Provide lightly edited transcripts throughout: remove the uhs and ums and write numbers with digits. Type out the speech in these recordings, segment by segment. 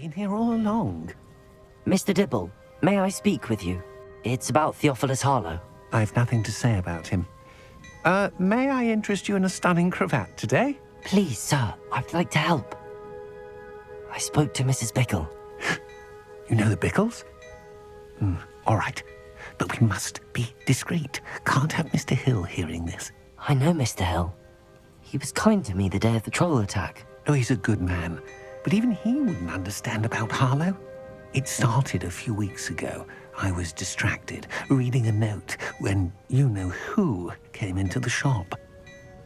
been here all along. Mr. Dibble, may I speak with you? It's about Theophilus Harlow. I've nothing to say about him. May I interest you in a stunning cravat today? Please, sir, I'd like to help. I spoke to Mrs. Bickle. You know the Bickles? All right. But we must be discreet. Can't have Mr. Hill hearing this. I know Mr. Hill. He was kind to me the day of the troll attack. Oh, he's a good man. But even he wouldn't understand about Harlow. It started a few weeks ago. I was distracted, reading a note, when you-know-who came into the shop.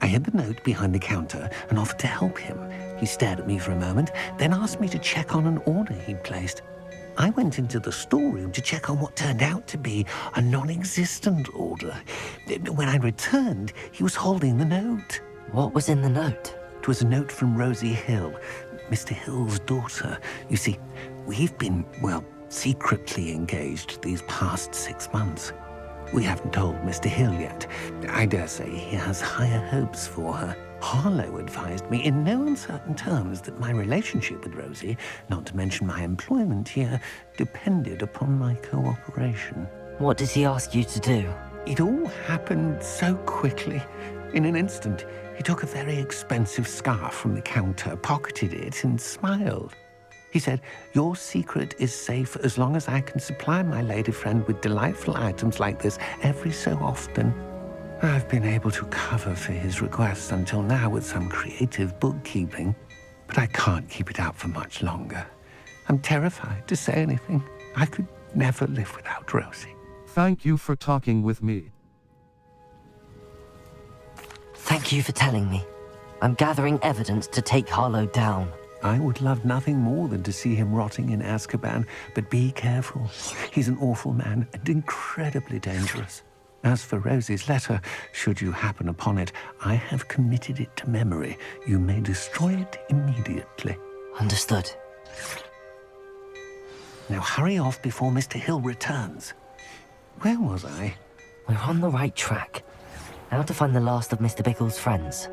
I hid the note behind the counter and offered to help him. He stared at me for a moment, then asked me to check on an order he'd placed. I went into the storeroom to check on what turned out to be a non-existent order. When I returned, he was holding the note. What was in the note? It was a note from Rosie Hill, Mr. Hill's daughter. You see, we've been, secretly engaged these past 6 months. We haven't told Mr. Hill yet. I dare say he has higher hopes for her. Harlow advised me in no uncertain terms that my relationship with Rosie, not to mention my employment here, depended upon my cooperation. What did he ask you to do? It all happened so quickly. In an instant, he took a very expensive scarf from the counter, pocketed it, and smiled. He said, "Your secret is safe as long as I can supply my lady friend with delightful items like this every so often." I've been able to cover for his requests until now with some creative bookkeeping, but I can't keep it out for much longer. I'm terrified to say anything. I could never live without Rosie. Thank you for talking with me. Thank you for telling me. I'm gathering evidence to take Harlow down. I would love nothing more than to see him rotting in Azkaban, but be careful. He's an awful man and incredibly dangerous. As for Rosie's letter, should you happen upon it, I have committed it to memory. You may destroy it immediately. Understood. Now hurry off before Mr. Hill returns. Where was I? We're on the right track. Now to find the last of Mr. Bickle's friends.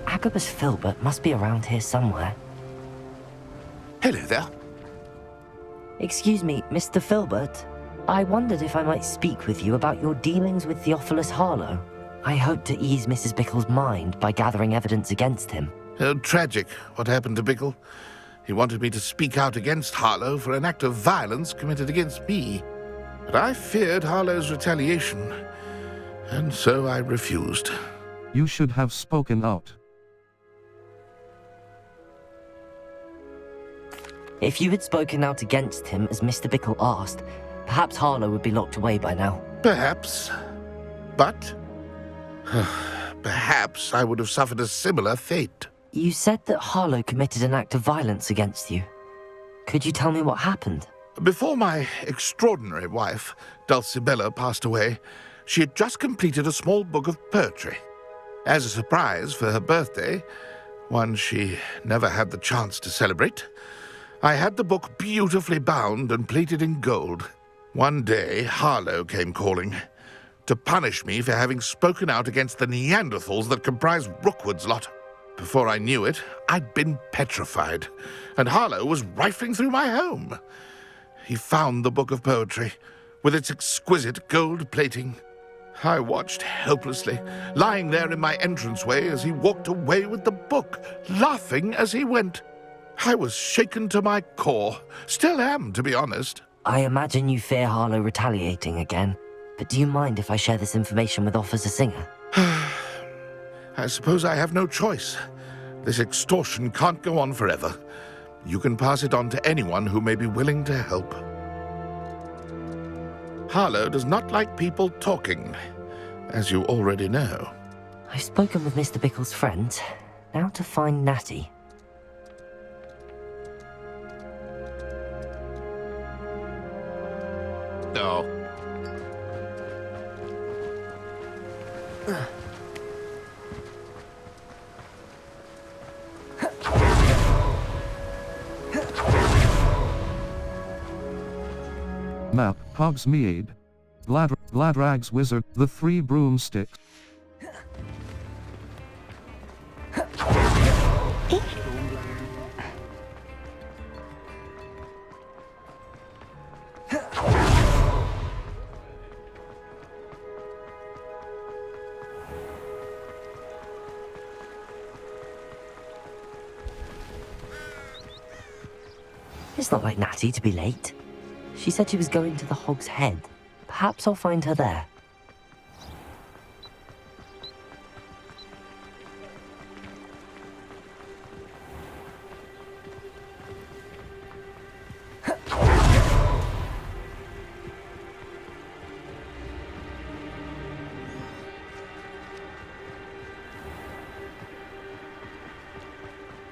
Agabus Filbert must be around here somewhere. Hello there. Excuse me, Mr. Filbert. I wondered if I might speak with you about your dealings with Theophilus Harlow. I hope to ease Mrs. Bickle's mind by gathering evidence against him. Tragic, what happened to Bickle. He wanted me to speak out against Harlow for an act of violence committed against me. But I feared Harlow's retaliation, and so I refused. You should have spoken out. If you had spoken out against him as Mr. Bickle asked, perhaps Harlow would be locked away by now. Perhaps. But perhaps I would have suffered a similar fate. You said that Harlow committed an act of violence against you. Could you tell me what happened? Before my extraordinary wife, Dulcibella, passed away, she had just completed a small book of poetry. As a surprise for her birthday, one she never had the chance to celebrate, I had the book beautifully bound and plated in gold. One day, Harlow came calling to punish me for having spoken out against the Neanderthals that comprise Rookwood's lot. Before I knew it, I'd been petrified, and Harlow was rifling through my home. He found the book of poetry, with its exquisite gold plating. I watched helplessly, lying there in my entranceway as he walked away with the book, laughing as he went. I was shaken to my core. Still am, to be honest. I imagine you fear Harlow retaliating again, but do you mind if I share this information with Officer Singer? I suppose I have no choice. This extortion can't go on forever. You can pass it on to anyone who may be willing to help. Harlow does not like people talking, as you already know. I've spoken with Mr. Bickle's friends. Now to find Natty. No. Map, Hogsmeade. Gladrag's Wizard, the 3 broomsticks. It's not like Natty to be late. She said she was going to the Hog's Head. Perhaps I'll find her there.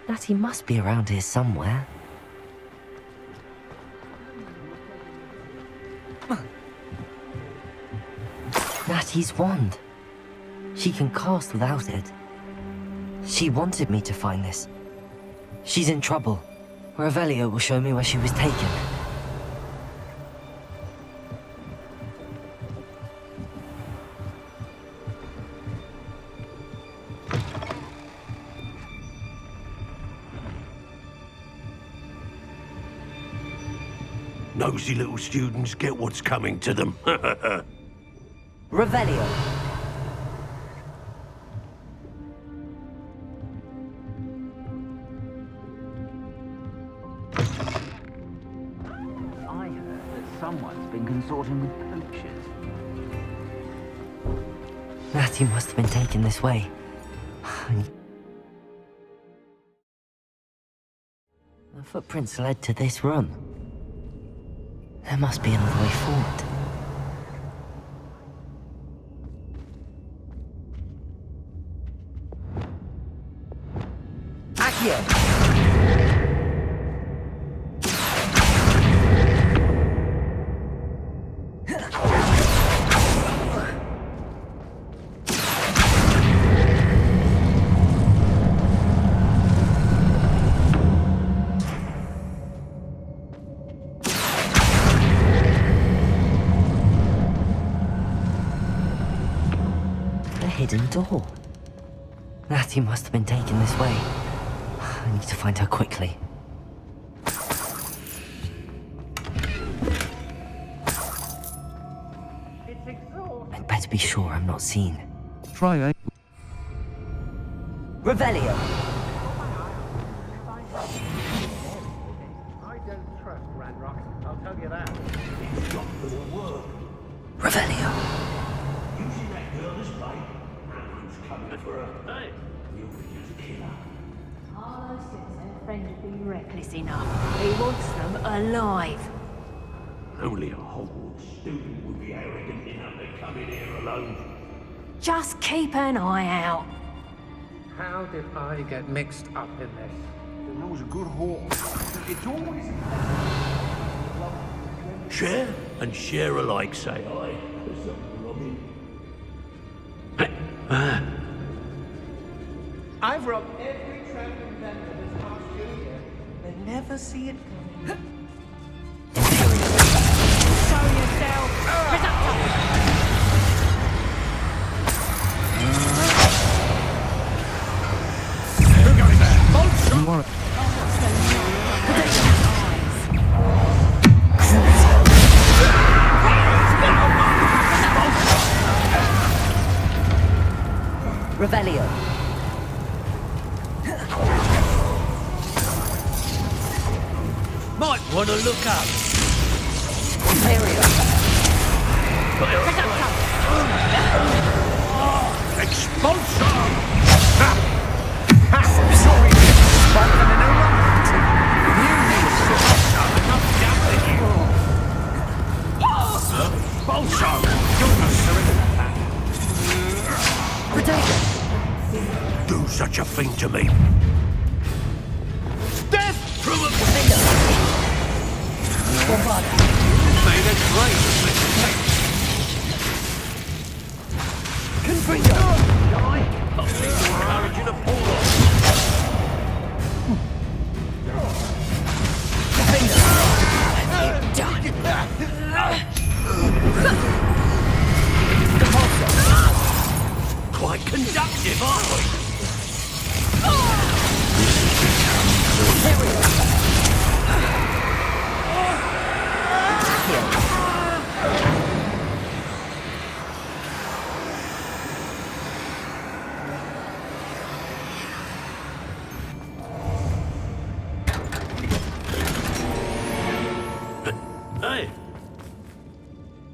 Natty must be around here somewhere. Natty's wand. She can cast without it. She wanted me to find this. She's in trouble. Revelio will show me where she was taken. Nosy little students get what's coming to them. Revelio. I heard that someone's been consorting with poachers. Natty must have been taken this way. The footprints led to this room. There must be another way forward. Hidden door. Natty must have been taken this way. I need to find her quickly. I'd better be sure I'm not seen. Triangle. Revelio. I don't trust Ranrock, I'll tell you that. Revelio. You see that girl this way? Who's coming for her? Hey, you'll be his killer. Harlow says her friend would be reckless enough. He wants them alive. Only a Hogwarts student would be arrogant enough to come in here alone. Just keep an eye out. How did I get mixed up in this? There was a good horse. It's always... Share and share alike, say I. There's something Robin. I've robbed every traveling vendor this past year. They never see it coming. Show yourself. You are... Revelio. Might want to look up. Imperio. Expulsion! Sorry, spoken in a rocket. You need to enough gambling. Expulsion! Do such a thing to me. Death from a made a great Confringo. I'll need more courage in a fall off.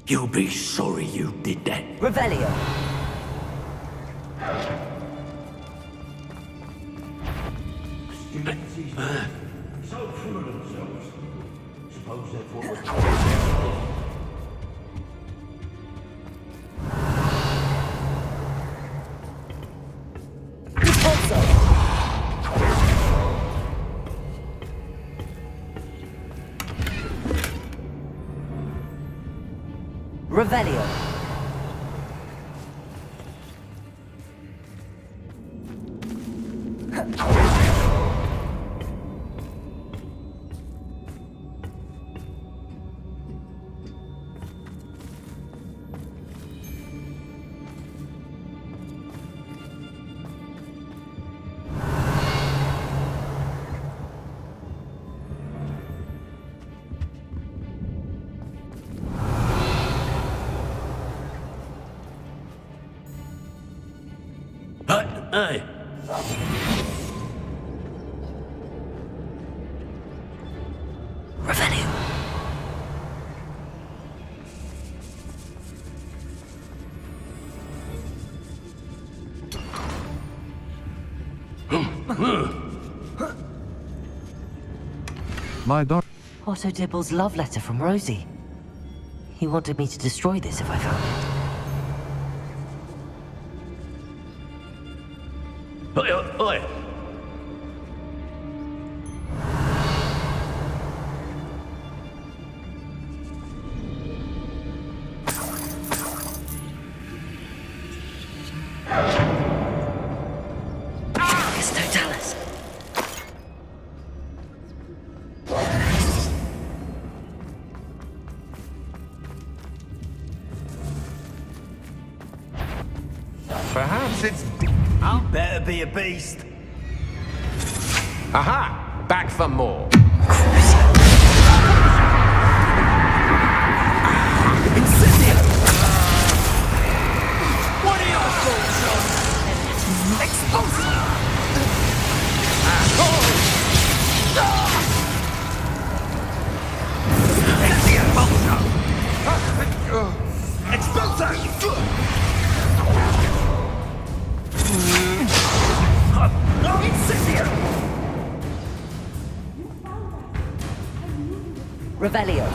You'll be sorry you did that. Revelio. Students these days, so full of themselves. Suppose they're full of... Revelio. Hey! Revelio. My daughter. Otto Dibble's love letter from Rosie. He wanted me to destroy this if I found it. Oi, oi! It's Totalis. Perhaps it's... I'll better be a beast. Aha! Back for more. What are your thoughts on... Explosive! Revelio.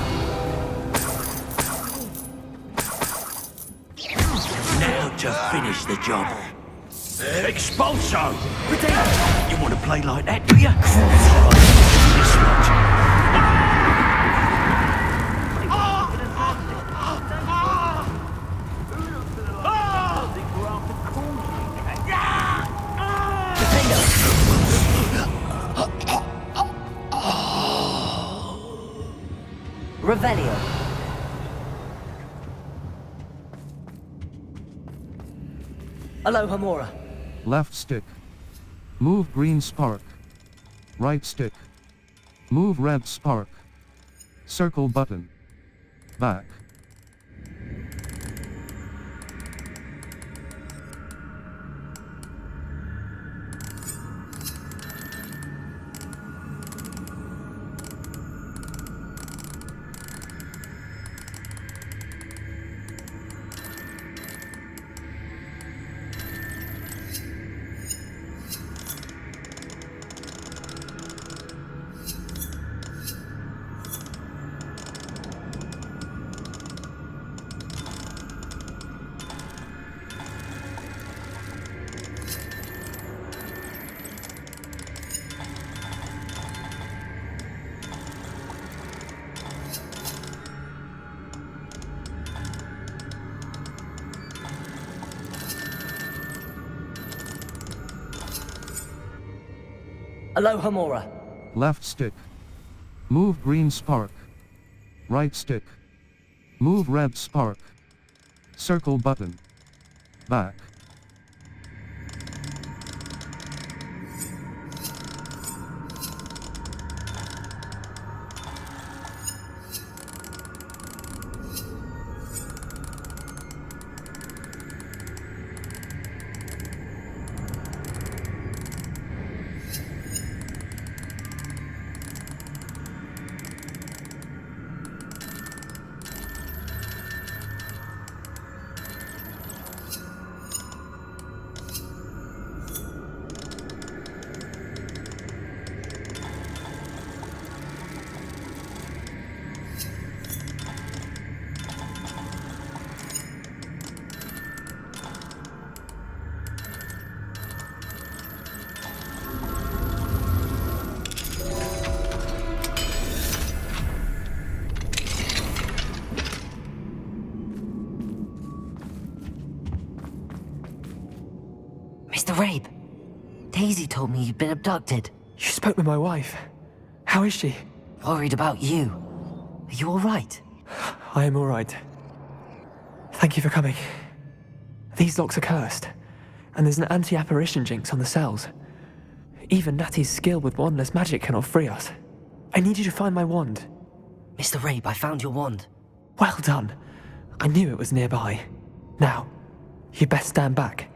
Now to finish the job. Expulso! You want to play like that, do you? This much. Revelio. Aloha Mora. Left stick. Move green spark. Right stick. Move red spark. Circle button. Back. Aloha Mora. Left stick. Move green spark. Right stick. Move red spark. Circle button. Back. Hazy told me you'd been abducted. You spoke with my wife. How is she? Worried about you. Are you alright? I am alright. Thank you for coming. These locks are cursed, and there's an anti-apparition jinx on the cells. Even Natty's skill with wandless magic cannot free us. I need you to find my wand. Mr. Rabe, I found your wand. Well done. I knew it was nearby. Now, you best stand back.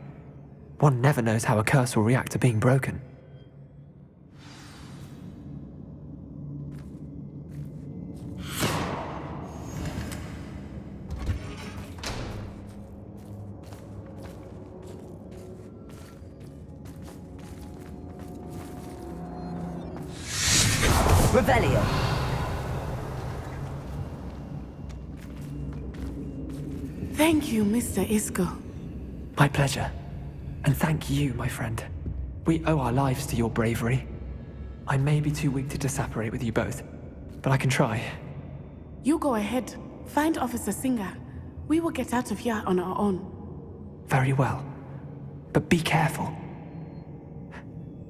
One never knows how a curse will react to being broken. Revelio. Thank you, Mr. Isco. My pleasure. And thank you, my friend. We owe our lives to your bravery. I may be too weak to disapparate with you both, but I can try. You go ahead. Find Officer Singer. We will get out of here on our own. Very well. But be careful.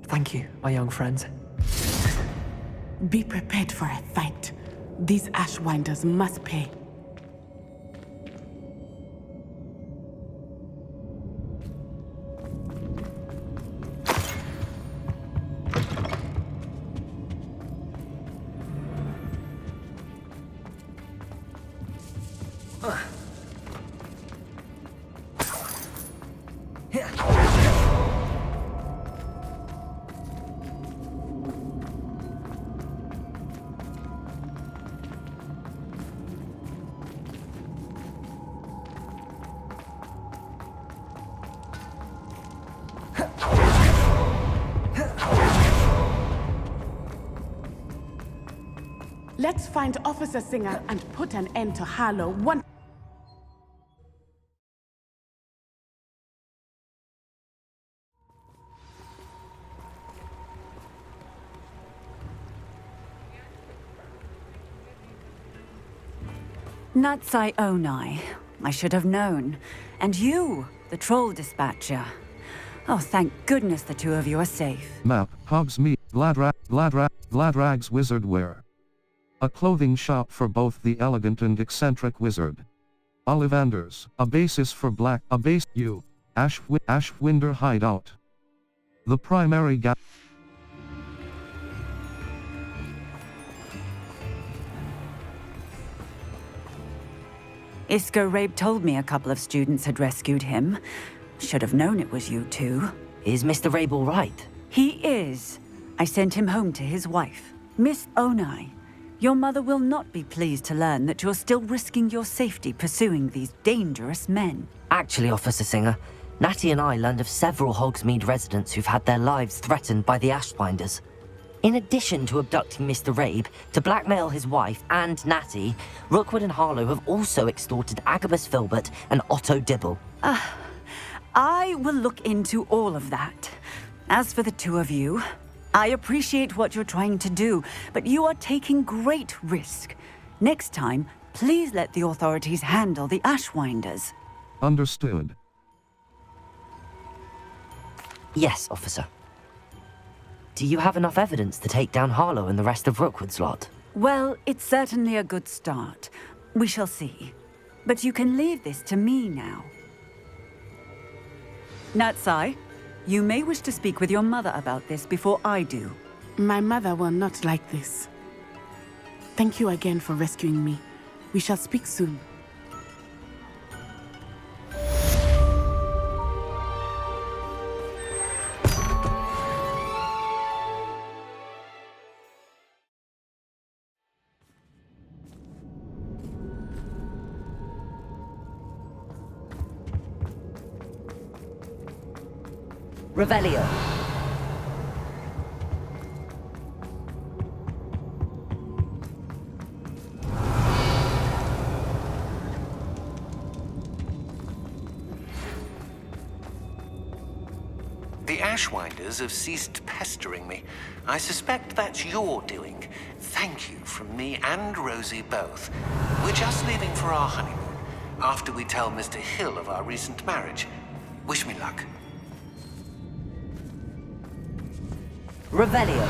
Thank you, my young friends. Be prepared for a fight. These Ashwinders must pay. Let's find Officer Singer and put an end to Harlow once. Natsai Onai. I should have known. And you, the troll dispatcher. Oh, thank goodness the two of you are safe. Map, Hogsmeade, Gladrag's Wizard Wear. A clothing shop for both the elegant and eccentric wizard. Ollivanders, a basis for black, Ashwinder hideout. The primary gap. Isco Rabe told me a couple of students had rescued him. Should have known it was you two. Is Mr. Rabe all right? He is. I sent him home to his wife, Miss Onai. Your mother will not be pleased to learn that you're still risking your safety pursuing these dangerous men. Actually, Officer Singer, Natty and I learned of several Hogsmeade residents who've had their lives threatened by the Ashwinders. In addition to abducting Mr. Rabe, to blackmail his wife and Natty, Rookwood and Harlow have also extorted Agabus Filbert and Otto Dibble. I will look into all of that. As for the two of you, I appreciate what you're trying to do, but you are taking great risk. Next time, please let the authorities handle the Ashwinders. Understood. Yes, officer. Do you have enough evidence to take down Harlow and the rest of Rookwood's lot? Well, it's certainly a good start. We shall see. But you can leave this to me now. Natsai, you may wish to speak with your mother about this before I do. My mother will not like this. Thank you again for rescuing me. We shall speak soon. Revelio. The Ashwinders have ceased pestering me. I suspect that's your doing. Thank you from me and Rosie both. We're just leaving for our honeymoon, after we tell Mr. Hill of our recent marriage. Wish me luck. Revelio.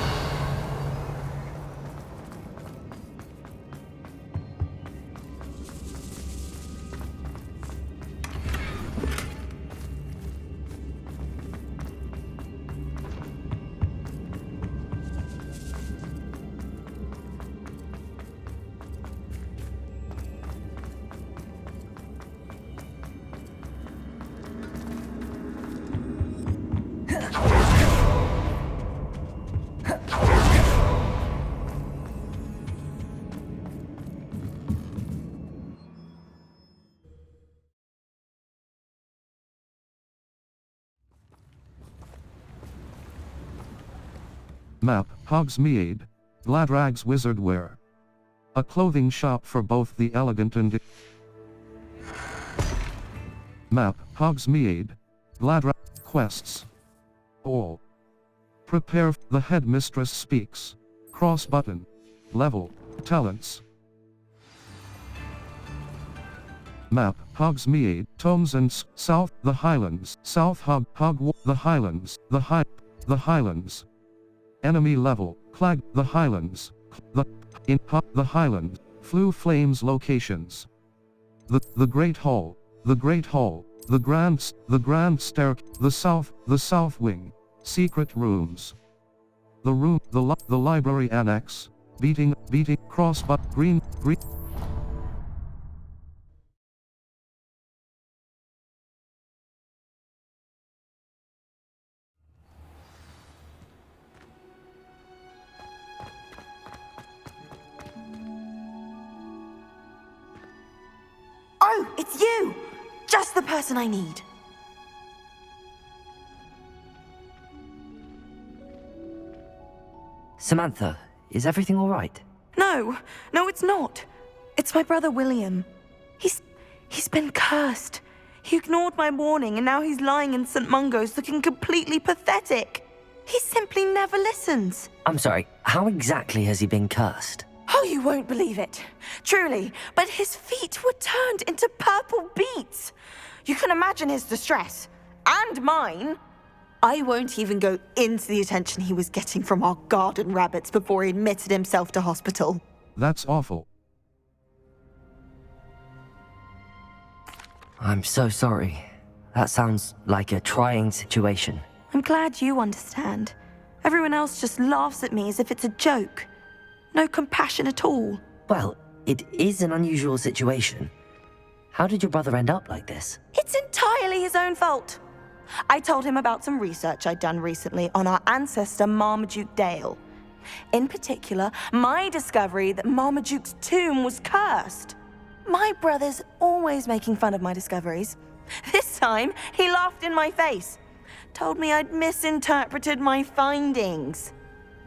Map, Hogsmeade, Gladrag's Wizard Wear. A clothing shop for both the elegant and... Map, Hogsmeade, Gladrag... Quests. All. Prepare, the headmistress speaks. Cross button. Level, talents. Map, Hogsmeade, Tomes and South, the Highlands, South the Highlands, the Highlands. Enemy level, Clag, the Highlands, the Highland, Flue Flames locations. The Great Hall, the Grand Stair, the South Wing, secret rooms. The library annex, beating, crossbutt, green. Oh, it's you! Just the person I need. Samantha, is everything all right? No, it's not. It's my brother William. He's been cursed. He ignored my warning and now he's lying in St. Mungo's looking completely pathetic. He simply never listens. I'm sorry, how exactly has he been cursed? Oh, you won't believe it. Truly, but his feet were turned into purple beets. You can imagine his distress. And mine. I won't even go into the attention he was getting from our garden rabbits before he admitted himself to hospital. That's awful. I'm so sorry. That sounds like a trying situation. I'm glad you understand. Everyone else just laughs at me as if it's a joke. No compassion at all. Well, it is an unusual situation. How did your brother end up like this? It's entirely his own fault. I told him about some research I'd done recently on our ancestor Marmaduke Dale. In particular, my discovery that Marmaduke's tomb was cursed. My brother's always making fun of my discoveries. This time, he laughed in my face. Told me I'd misinterpreted my findings.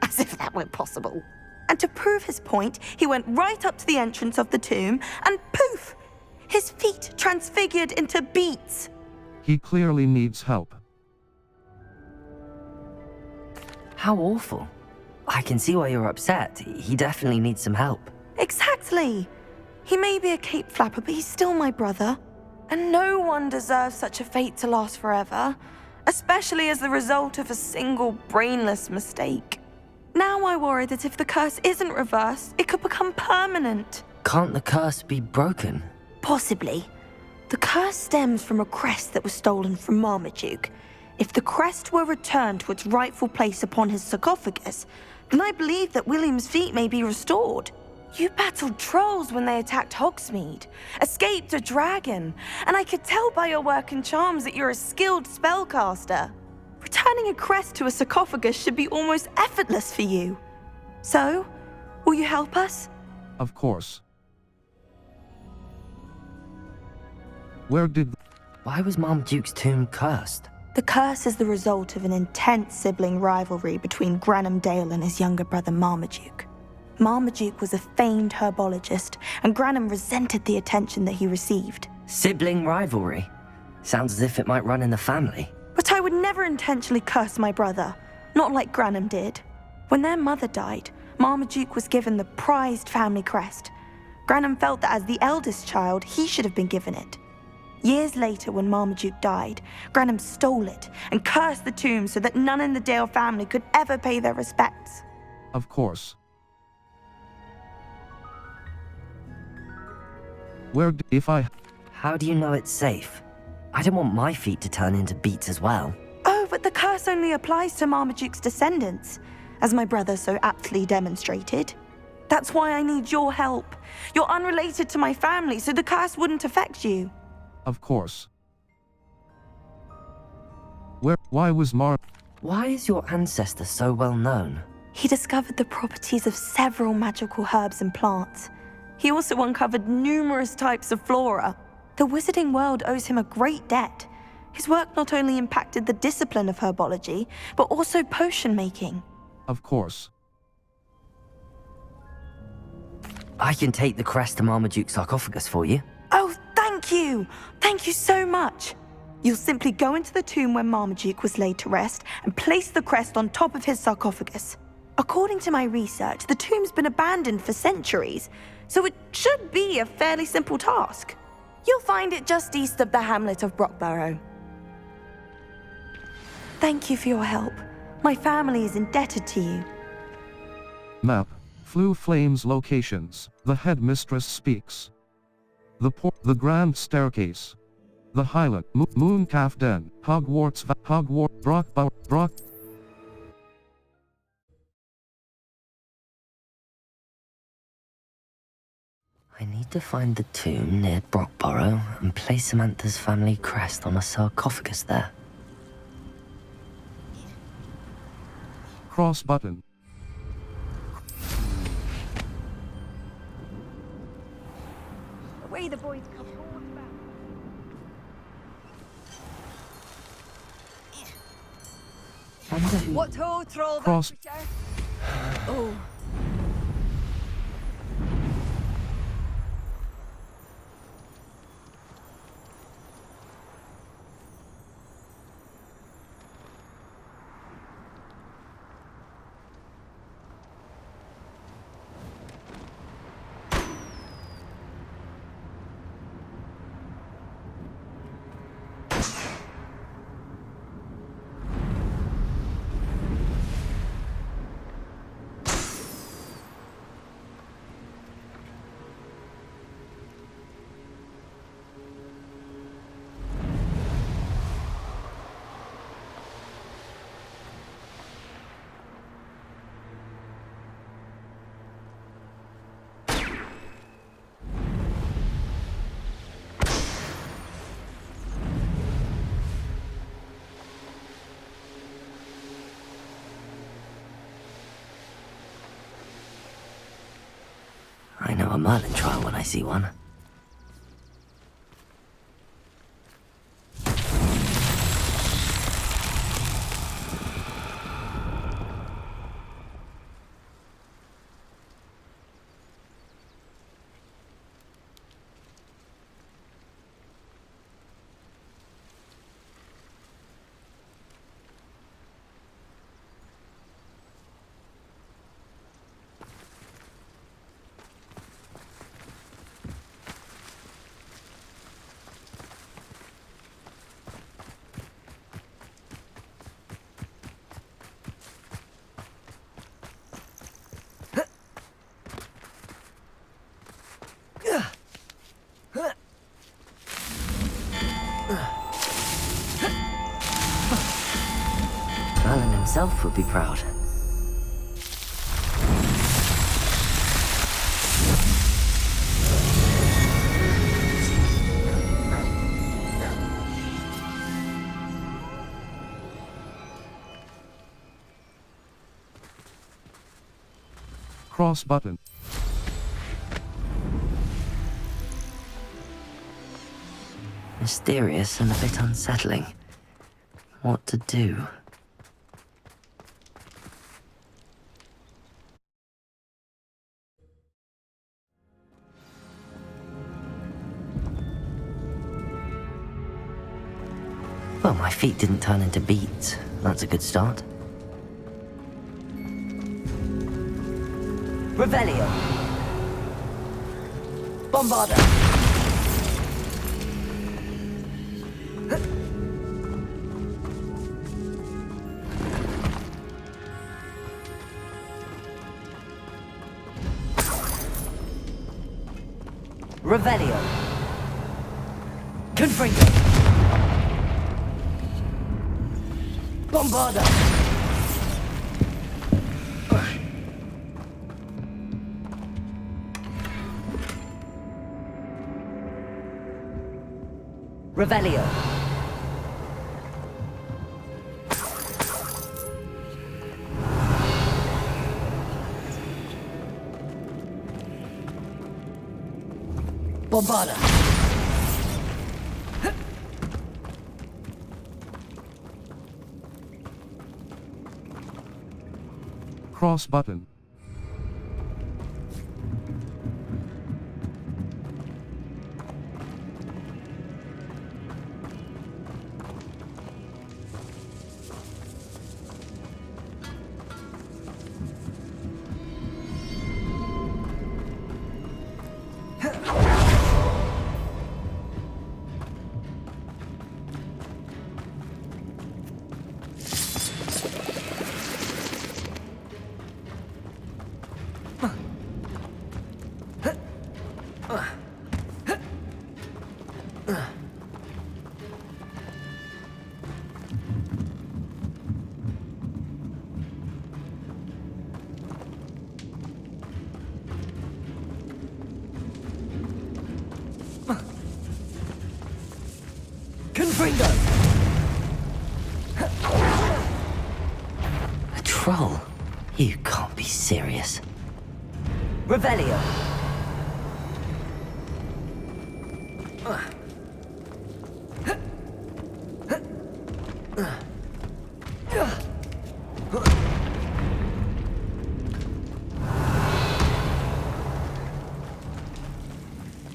As if that weren't possible. And to prove his point, he went right up to the entrance of the tomb and poof! His feet transfigured into beets. He clearly needs help. How awful. I can see why you're upset. He definitely needs some help. Exactly. He may be a cape flapper, but he's still my brother. And no one deserves such a fate to last forever, especially as the result of a single brainless mistake. Now I worry that if the curse isn't reversed, it could become permanent. Can't the curse be broken? Possibly. The curse stems from a crest that was stolen from Marmaduke. If the crest were returned to its rightful place upon his sarcophagus, then I believe that William's feet may be restored. You battled trolls when they attacked Hogsmeade, escaped a dragon, and I could tell by your work and charms that you're a skilled spellcaster. Returning a crest to a sarcophagus should be almost effortless for you. So, will you help us? Of course. Why was Marmaduke's tomb cursed? The curse is the result of an intense sibling rivalry between Granham Dale and his younger brother Marmaduke. Marmaduke was a famed herbologist, and Granham resented the attention that he received. Sibling rivalry? Sounds as if it might run in the family. But I would never intentionally curse my brother, not like Granham did. When their mother died, Marmaduke was given the prized family crest. Granham felt that as the eldest child, he should have been given it. Years later, when Marmaduke died, Granham stole it and cursed the tomb so that none in the Dale family could ever pay their respects. Of course. How do you know it's safe? I don't want my feet to turn into beets as well. Oh, but the curse only applies to Marmaduke's descendants, as my brother so aptly demonstrated. That's why I need your help. You're unrelated to my family, so the curse wouldn't affect you. Of course. Why is your ancestor so well known? He discovered the properties of several magical herbs and plants. He also uncovered numerous types of flora. The wizarding world owes him a great debt. His work not only impacted the discipline of herbology, but also potion making. Of course. I can take the crest to Marmaduke's sarcophagus for you. Oh, thank you! Thank you so much! You'll simply go into the tomb where Marmaduke was laid to rest and place the crest on top of his sarcophagus. According to my research, the tomb's been abandoned for centuries, so it should be a fairly simple task. You'll find it just east of the hamlet of Brockborough. Thank you for your help. My family is indebted to you. Map. Flue Flames locations. The headmistress speaks. The Grand Staircase. The Highland. Mooncalf Den. Hogwarts. Brock. I need to find the tomb near Brockborough and place Samantha's family crest on a sarcophagus there. Cross button. Away the boys come. What ho, troll Cross. Oh. I know a Merlin trial when I see one. Merlin himself would be proud. Cross button. Mysterious and a bit unsettling. What to do? Well, my feet didn't turn into beets. That's a good start. Revelio. Bombarda. Revelio. Confringo. Bombarda. Revelio. Bombarda. Cross button. Confringo. A troll? You can't be serious. Revelio.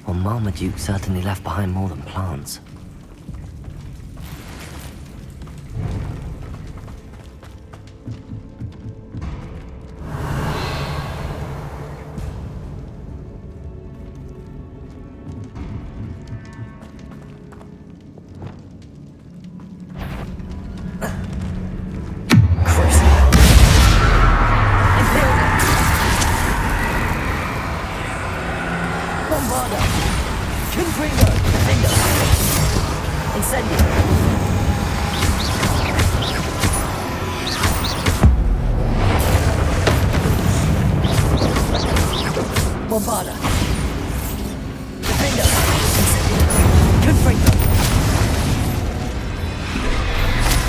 Well, Marmaduke certainly left behind more than plants. Bombarda! Confringo! Defender! Incendio! Bombarda! Defender! Confringo!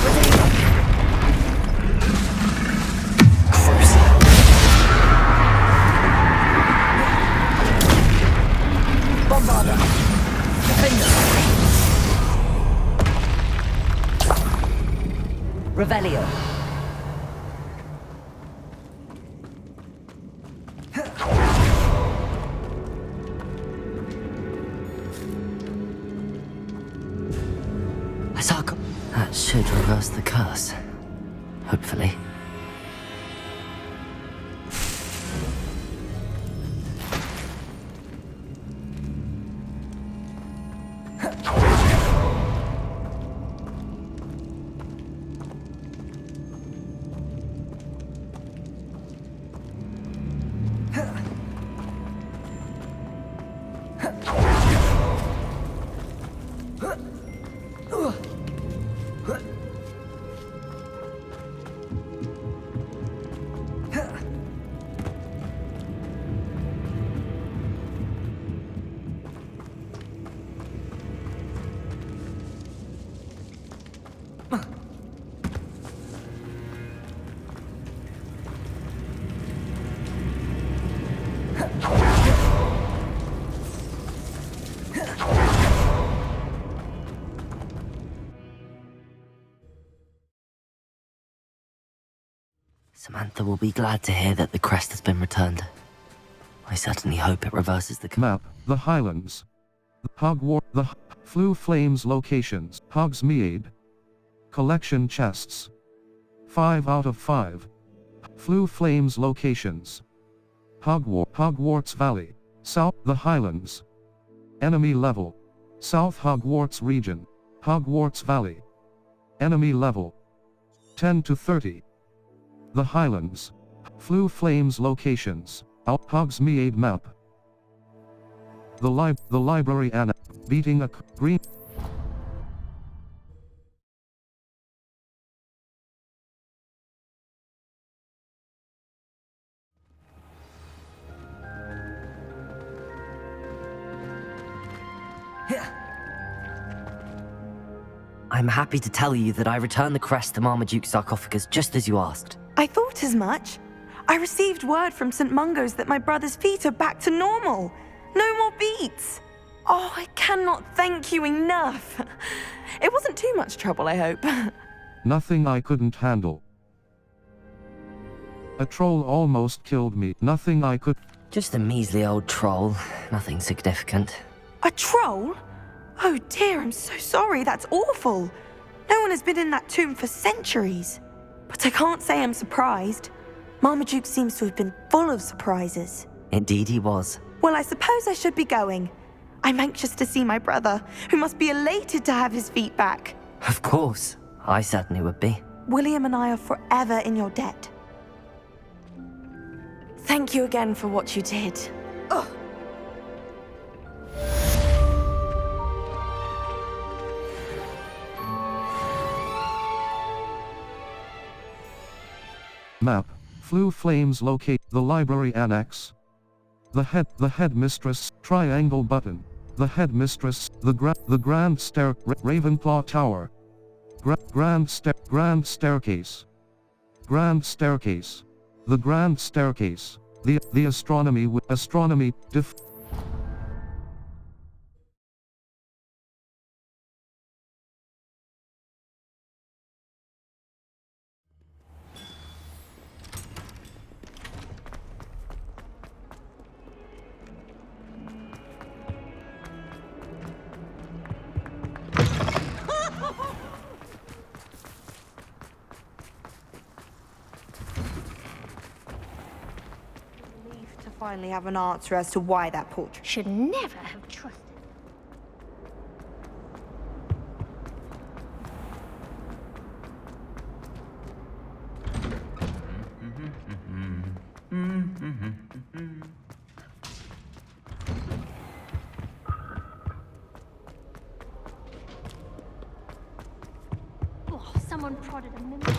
Redeemer! Crucial! Bombarda! Defender! Revelio! Asako. That should reverse the curse. Hopefully. Samantha will be glad to hear that the crest has been returned. I certainly hope it reverses the map. The Highlands. Hogwarts. The Flue Flames locations. Hogsmeade. Collection chests. 5 out of 5. Flue Flames locations. Hogwarts Valley. South. The Highlands. Enemy level. South Hogwarts region. Hogwarts Valley. Enemy level. 10 to 30. The Highlands. Flue Flames locations. Hogsmeade map. The library annex. Beating a green. I'm happy to tell you that I returned the crest to Marmaduke's sarcophagus just as you asked. I thought as much. I received word from St. Mungo's that my brother's feet are back to normal. No more beats. Oh, I cannot thank you enough. It wasn't too much trouble, I hope. Nothing I couldn't handle. A troll almost killed me. Nothing I could. Just a measly old troll. Nothing significant. A troll? Oh dear, I'm so sorry. That's awful. No one has been in that tomb for centuries. But I can't say I'm surprised. Marmaduke seems to have been full of surprises. Indeed he was. Well, I suppose I should be going. I'm anxious to see my brother, who must be elated to have his feet back. Of course. I certainly would be. William and I are forever in your debt. Thank you again for what you did. Ugh. Map. Flue flames locate the library annex. The headmistress, triangle button. The headmistress, the grand Ravenclaw Tower. Grand staircase. Grand staircase. The grand staircase. The astronomy Finally have an answer as to why that portrait should never have trusted. Oh, someone prodded a minute.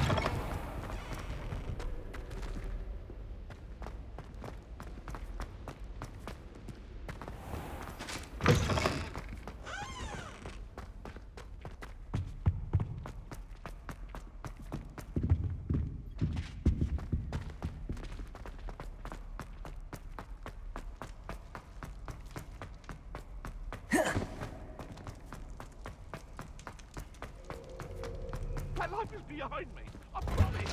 My life is behind me, I promise.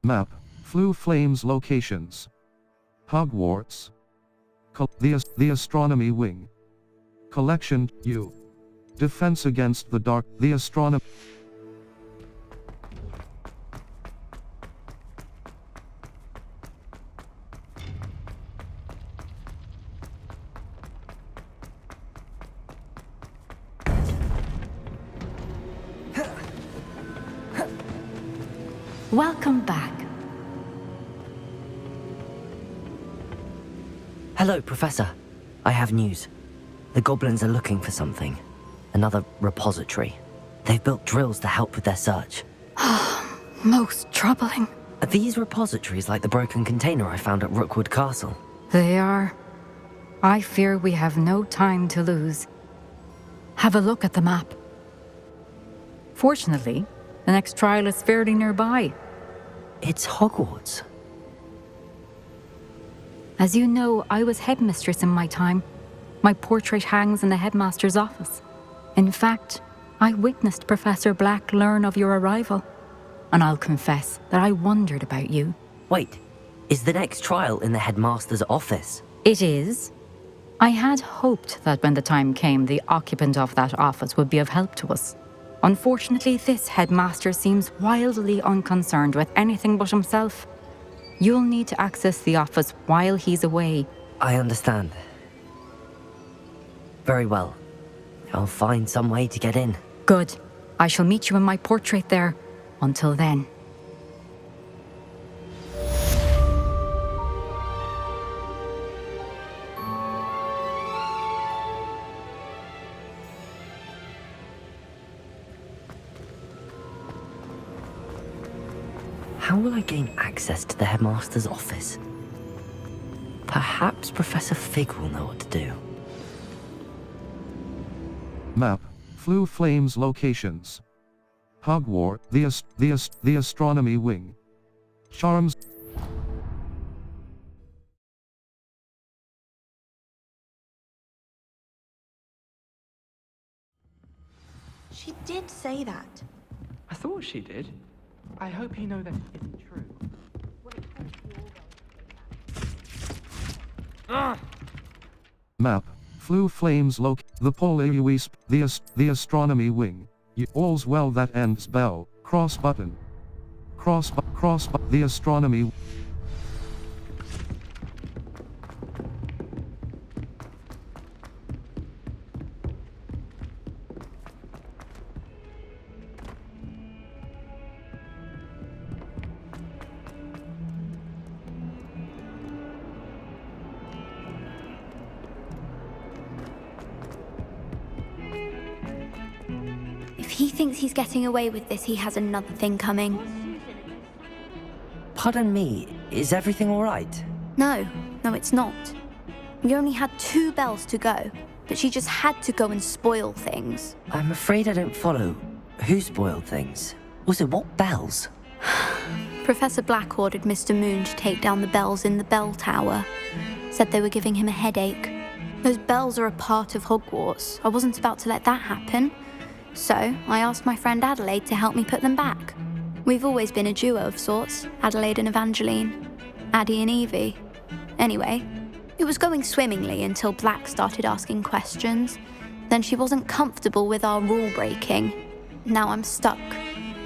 Map. Flue flames locations. Hogwarts. The astronomy wing. Collection U. Defense against the dark. The astronomy. Welcome back. Hello, Professor. I have news. The goblins are looking for something. Another repository. They've built drills to help with their search. Most troubling. Are these repositories like the broken container I found at Rookwood Castle? They are. I fear we have no time to lose. Have a look at the map. Fortunately, the next trial is fairly nearby. It's Hogwarts. As you know, I was headmistress in my time. My portrait hangs in the headmaster's office. In fact, I witnessed Professor Black learn of your arrival. And I'll confess that I wondered about you. Wait, is the next trial in the headmaster's office? It is. I had hoped that when the time came, the occupant of that office would be of help to us. Unfortunately, this headmaster seems wildly unconcerned with anything but himself. You'll need to access the office while he's away. I understand. Very well. I'll find some way to get in. Good. I shall meet you in my portrait there. Until then. How will I gain access to the headmaster's office? Perhaps Professor Fig will know what to do. Map. Flue Flames locations. Hogwarts, the astronomy wing. Charms. She did say that. I thought she did. I hope you know that isn't true. Map. Flue Flames the Poleuisp, the astronomy wing. All's well that ends bell. Cross button. The astronomy. If he thinks he's getting away with this, he has another thing coming. Pardon me, is everything alright? No, it's not. We only had 2 bells to go, but she just had to go and spoil things. I'm afraid I don't follow. Who spoiled things? Also, what bells? Professor Black ordered Mr. Moon to take down the bells in the bell tower. Said they were giving him a headache. Those bells are a part of Hogwarts. I wasn't about to let that happen. So, I asked my friend Adelaide to help me put them back. We've always been a duo of sorts, Adelaide and Evangeline. Addie and Evie. Anyway, it was going swimmingly until Black started asking questions. Then she wasn't comfortable with our rule breaking. Now I'm stuck,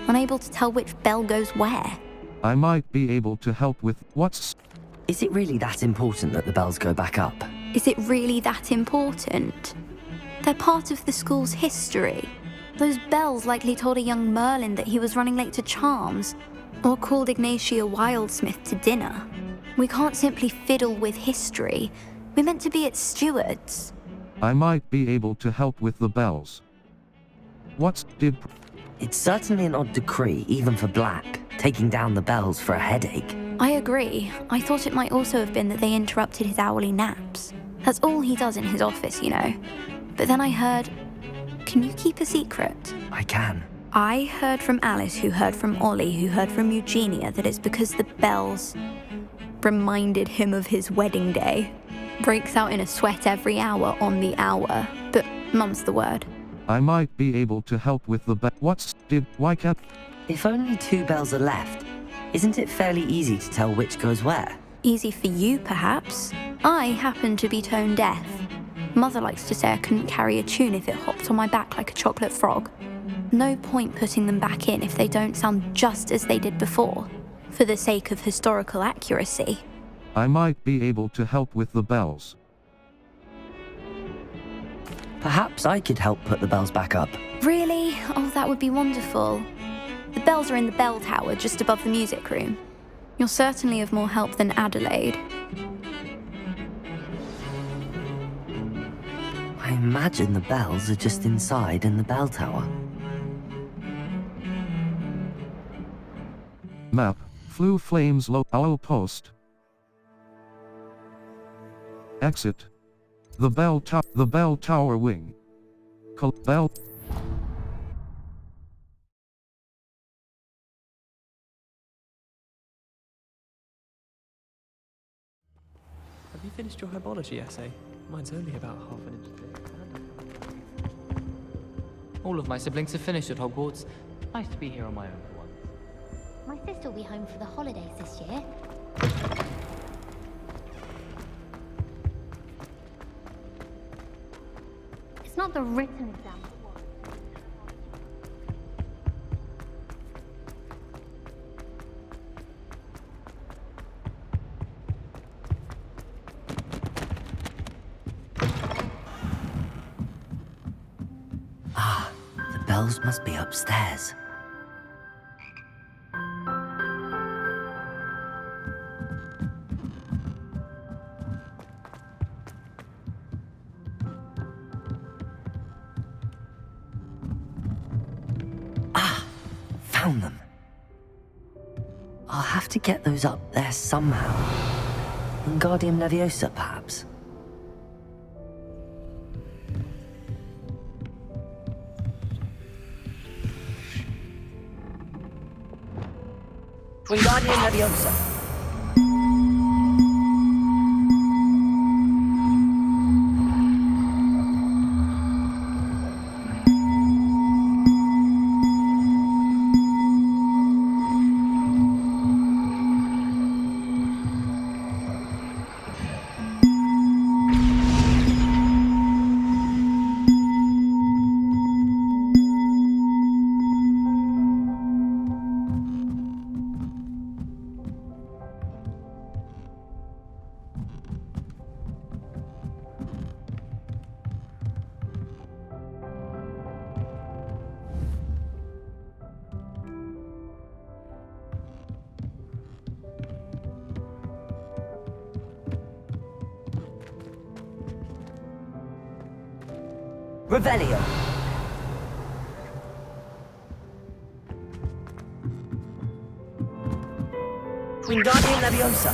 unable to tell which bell goes where. I might be able to help with what's... Is it really that important that the bells go back up? Is it really that important? They're part of the school's history. Those bells likely told a young Merlin that he was running late to Charms, or called Ignatia Wildsmith to dinner. We can't simply fiddle with history. We're meant to be its stewards. I might be able to help with the bells. It's certainly an odd decree, even for Black, taking down the bells for a headache. I agree. I thought it might also have been that they interrupted his hourly naps. That's all he does in his office, you know. But then I heard... Can you keep a secret? I can. I heard from Alice, who heard from Ollie, who heard from Eugenia, that it's because the bells reminded him of his wedding day. Breaks out in a sweat every hour on the hour, but mum's the word. I might be able to help with the why can't... If only 2 bells are left, isn't it fairly easy to tell which goes where? Easy for you, perhaps. I happen to be tone deaf. Mother likes to say I couldn't carry a tune if it hopped on my back like a chocolate frog. No point putting them back in if they don't sound just as they did before, for the sake of historical accuracy. I might be able to help with the bells. Perhaps I could help put the bells back up. Really? Oh, that would be wonderful. The bells are in the bell tower just above the music room. You're certainly of more help than Adelaide. I imagine the bells are just inside in the bell tower. Map. Flue Flames Owl Post. Exit. The bell tower wing. Bell. Have you finished your herbology essay? Mine's only about half an inch thick. All of my siblings have finished at Hogwarts. Nice to be here on my own for once. My sister will be home for the holidays this year. It's not the written exam. bells must be upstairs. Found them. I'll have to get those up there somehow. Wingardium Leviosa, perhaps? Wingardium Leviosa. Revelio. Wingardium Leviosa.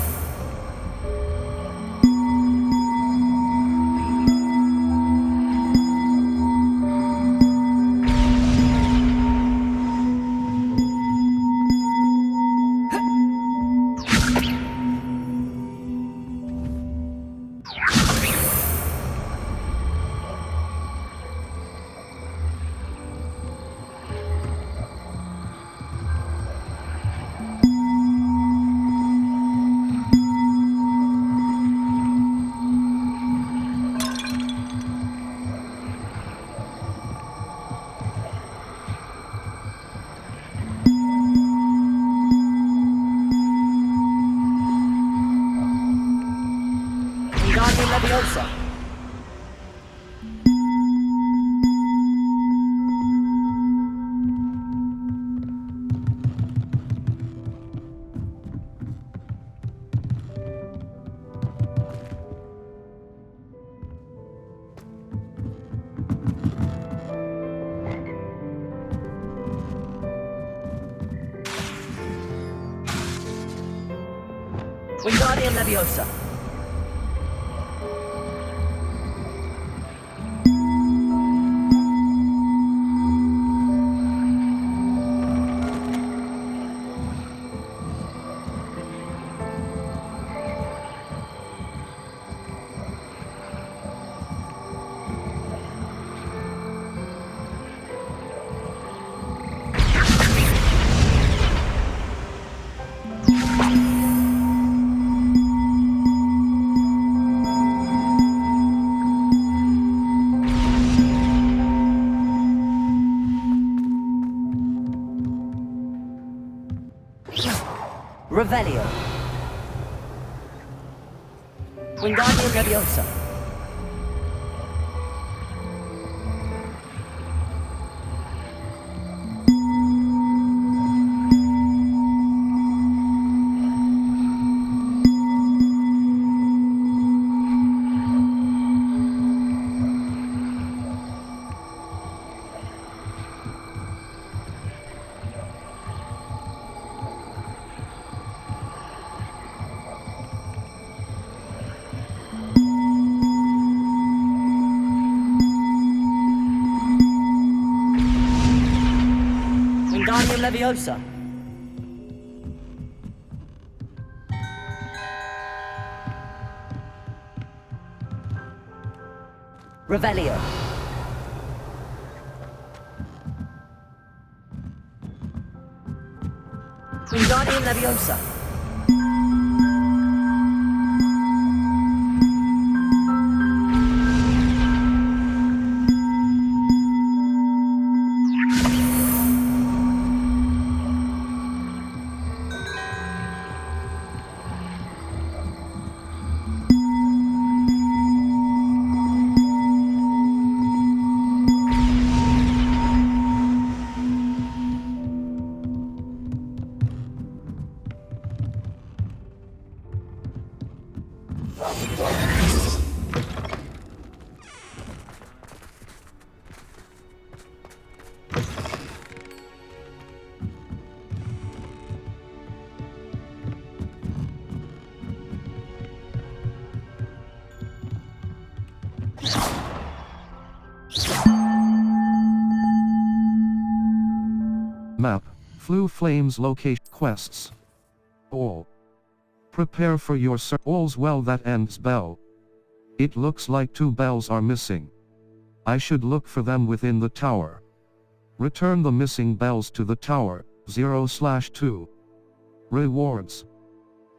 Wingardium Leviosa. Wingardium Leviosa. Revelio. Wingardium Leviosa. Wingardium Leviosa. Revelio. Wingardium Leviosa. Map. Flew Flames location. Quests. All. Prepare for your all's well that ends bell. It looks like 2 bells are missing. I should look for them within the tower. Return the missing bells to the tower. 0/2. Rewards.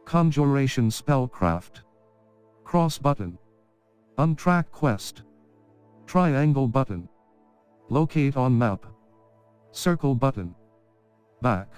Conjuration Spellcraft. Cross button. Untrack quest. Triangle button. Locate on map. Circle button. Back.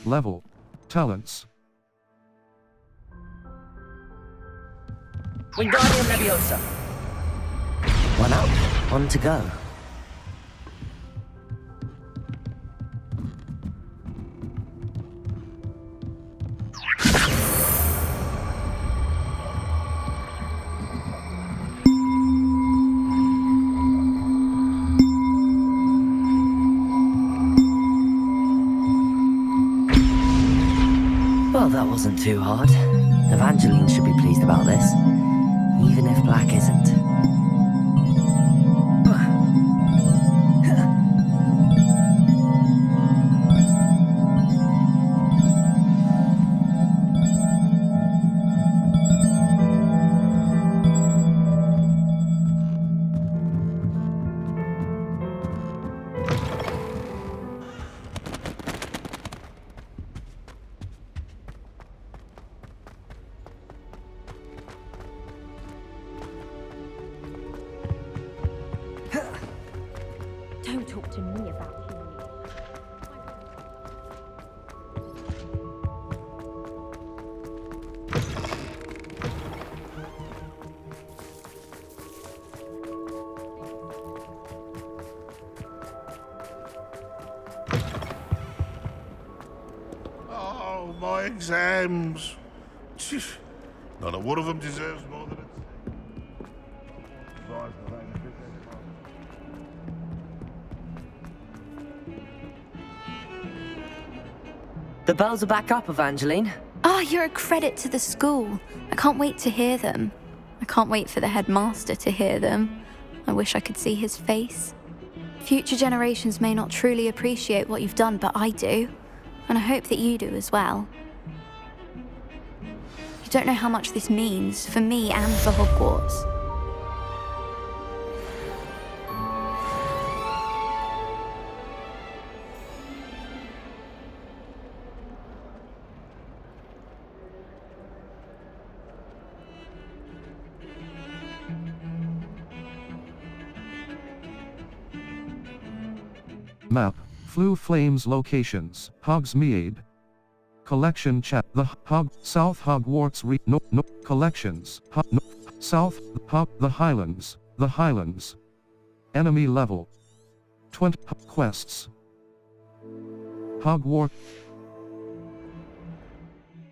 Level. Talents. Wingardium Leviosa. 1 up, 1 to go. Well, that wasn't too hard. Evangeline should be pleased about this, even if Black isn't. Don't talk to me about healing. Oh, my exams. Not a one of them deserves more than it's... The bells are back up, Evangeline. Oh, you're a credit to the school. I can't wait to hear them. I can't wait for the headmaster to hear them. I wish I could see his face. Future generations may not truly appreciate what you've done, but I do. And I hope that you do as well. You don't know how much this means for me and for Hogwarts. Map. Flew Flames locations. Hogsmeade. Collection chat. The South Hogwarts collections. South the Highlands. The Highlands. Enemy level. 20 quests. Hogwarts.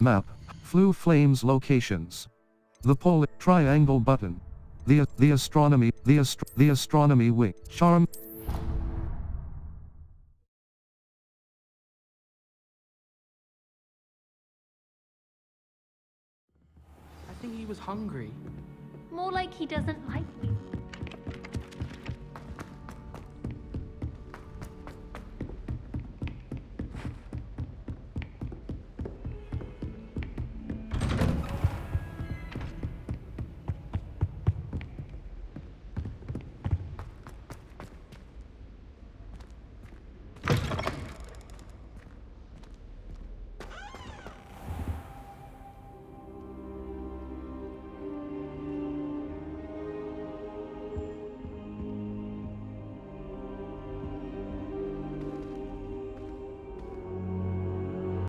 Map. Flew Flames locations. The pole triangle button. The astronomy wing. Charm. I think he was hungry. More like he doesn't like me.